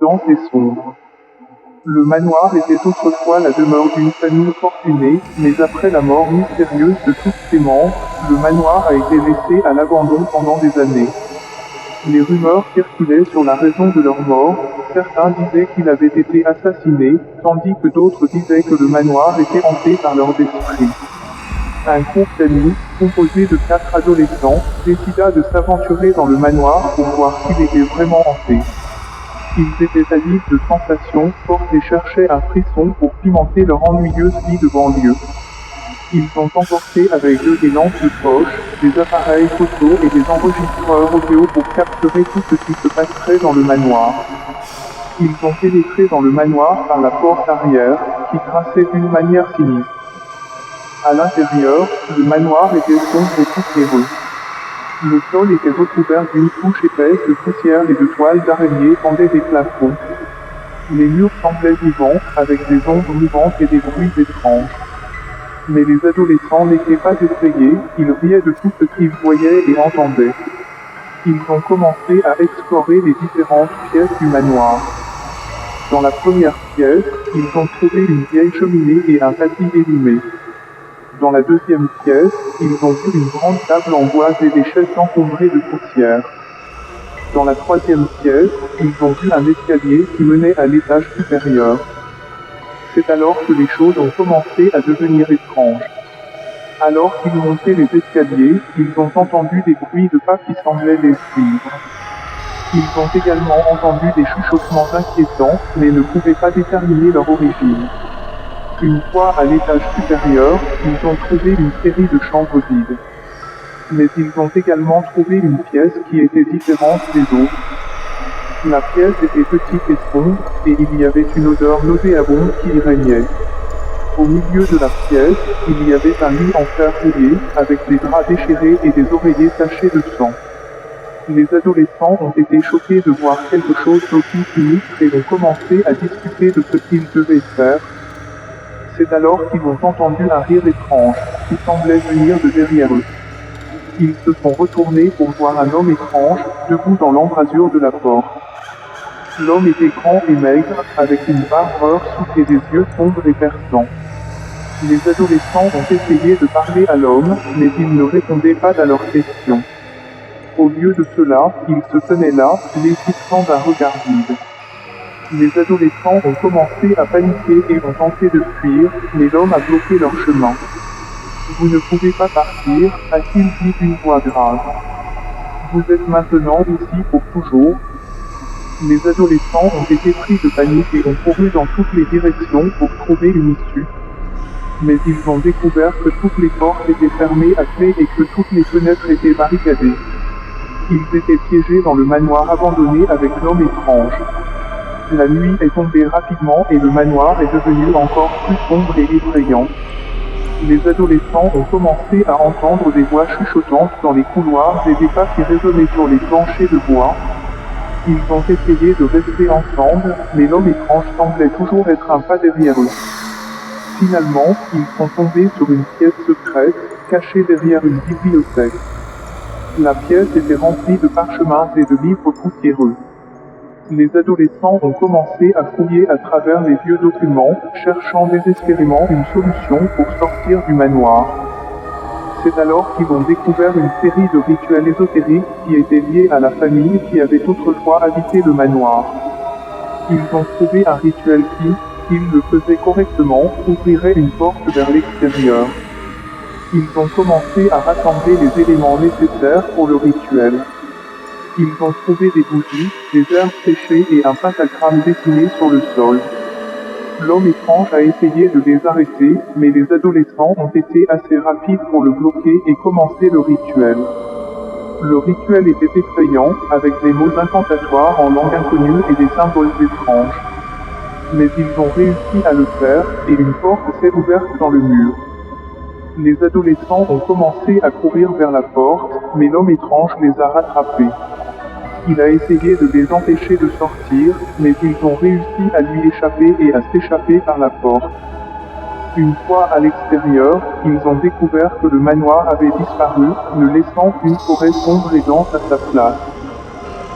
dense et sombre. Le manoir était autrefois la demeure d'une famille fortunée, mais après la mort mystérieuse de tous ses membres, le manoir a été laissé à l'abandon pendant des années. Les rumeurs circulaient sur la raison de leur mort, certains disaient qu'il avait été assassiné, tandis que d'autres disaient que le manoir était hanté par leurs esprits. Un groupe d'amis, composé de 4 adolescents, décida de s'aventurer dans le manoir pour voir s'il était vraiment hanté. Ils étaient avides de sensations fortes et cherchaient un frisson pour pimenter leur ennuyeuse vie de banlieue. Ils ont emporté avec eux des lampes de poche, des appareils photo et des enregistreurs audio pour capturer tout ce qui se passerait dans le manoir. Ils ont pénétré dans le manoir par la porte arrière, qui traçait d'une manière sinistre. À l'intérieur, le manoir était sombre et poussiéreux. Le sol était recouvert d'une couche épaisse de poussière et de toiles d'araignée pendaient des plafonds. Les murs semblaient vivants, avec des ombres mouvantes et des bruits étranges. Mais les adolescents n'étaient pas effrayés, ils riaient de tout ce qu'ils voyaient et entendaient. Ils ont commencé à explorer les différentes pièces du manoir. Dans la première pièce, ils ont trouvé une vieille cheminée et un tapis élimé. Dans la deuxième pièce, ils ont vu une grande table en bois et des chaises encombrées de poussière. Dans la troisième pièce, ils ont vu un escalier qui menait à l'étage supérieur. C'est alors que les choses ont commencé à devenir étranges. Alors qu'ils montaient les escaliers, ils ont entendu des bruits de pas qui semblaient les suivre. Ils ont également entendu des chuchotements inquiétants, mais ne pouvaient pas déterminer leur origine. Une fois à l'étage supérieur, ils ont trouvé une série de chambres vides. Mais ils ont également trouvé une pièce qui était différente des autres. La pièce était petite et sombre, et il y avait une odeur nauséabonde qui y régnait. Au milieu de la pièce, il y avait un lit en fer rouillé, avec des draps déchirés et des oreillers tachés de sang. Les adolescents ont été choqués de voir quelque chose d'aussi sinistre et ont commencé à discuter de ce qu'ils devaient faire. C'est alors qu'ils ont entendu un rire étrange, qui semblait venir de derrière eux. Ils se sont retournés pour voir un homme étrange, debout dans l'embrasure de la porte. L'homme était grand et maigre, avec une barbe souple et des yeux sombres et perçants. Les adolescents ont essayé de parler à l'homme, mais il ne répondait pas à leurs questions. Au lieu de cela, il se tenait là, les fixant d'un regard vide. Les adolescents ont commencé à paniquer et ont tenté de fuir, mais l'homme a bloqué leur chemin. « Vous ne pouvez pas partir », a-t-il dit d'une voix grave. « Vous êtes maintenant ici pour toujours ». Les adolescents ont été pris de panique et ont couru dans toutes les directions pour trouver une issue. Mais ils ont découvert que toutes les portes étaient fermées à clé et que toutes les fenêtres étaient barricadées. Ils étaient piégés dans le manoir abandonné avec l'homme étrange. La nuit est tombée rapidement et le manoir est devenu encore plus sombre et effrayant. Les adolescents ont commencé à entendre des voix chuchotantes dans les couloirs et des pas qui résonnaient sur les planchers de bois. Ils ont essayé de rester ensemble, mais l'homme étrange semblait toujours être un pas derrière eux. Finalement, ils sont tombés sur une pièce secrète, cachée derrière une bibliothèque. La pièce était remplie de parchemins et de livres poussiéreux. Les adolescents ont commencé à fouiller à travers les vieux documents, cherchant désespérément une solution pour sortir du manoir. C'est alors qu'ils ont découvert une série de rituels ésotériques qui étaient liés à la famille qui avait autrefois habité le manoir. Ils ont trouvé un rituel qui, s'ils le faisaient correctement, ouvrirait une porte vers l'extérieur. Ils ont commencé à rassembler les éléments nécessaires pour le rituel. Ils ont trouvé des bougies, des herbes séchées et un pentagramme dessiné sur le sol. L'homme étrange a essayé de les arrêter, mais les adolescents ont été assez rapides pour le bloquer et commencer le rituel. Le rituel était effrayant, avec des mots incantatoires en langue inconnue et des symboles étranges. Mais ils ont réussi à le faire, et une porte s'est ouverte dans le mur. Les adolescents ont commencé à courir vers la porte, mais l'homme étrange les a rattrapés. Il a essayé de les empêcher de sortir, mais ils ont réussi à lui échapper et à s'échapper par la porte. Une fois à l'extérieur, ils ont découvert que le manoir avait disparu, ne laissant qu'une forêt sombre et dense à sa place.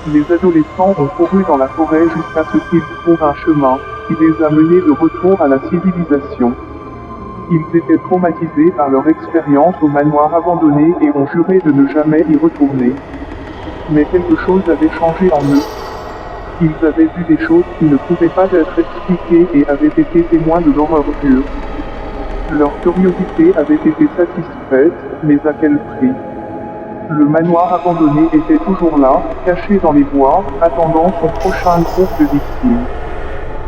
Les adolescents ont couru dans la forêt jusqu'à ce qu'ils trouvent un chemin qui les a menés de retour à la civilisation. Ils étaient traumatisés par leur expérience au manoir abandonné et ont juré de ne jamais y retourner. Mais quelque chose avait changé en eux. Ils avaient vu des choses qui ne pouvaient pas être expliquées et avaient été témoins de l'horreur pure. Leur curiosité avait été satisfaite, mais à quel prix? Le manoir abandonné était toujours là, caché dans les bois, attendant son prochain groupe de victimes.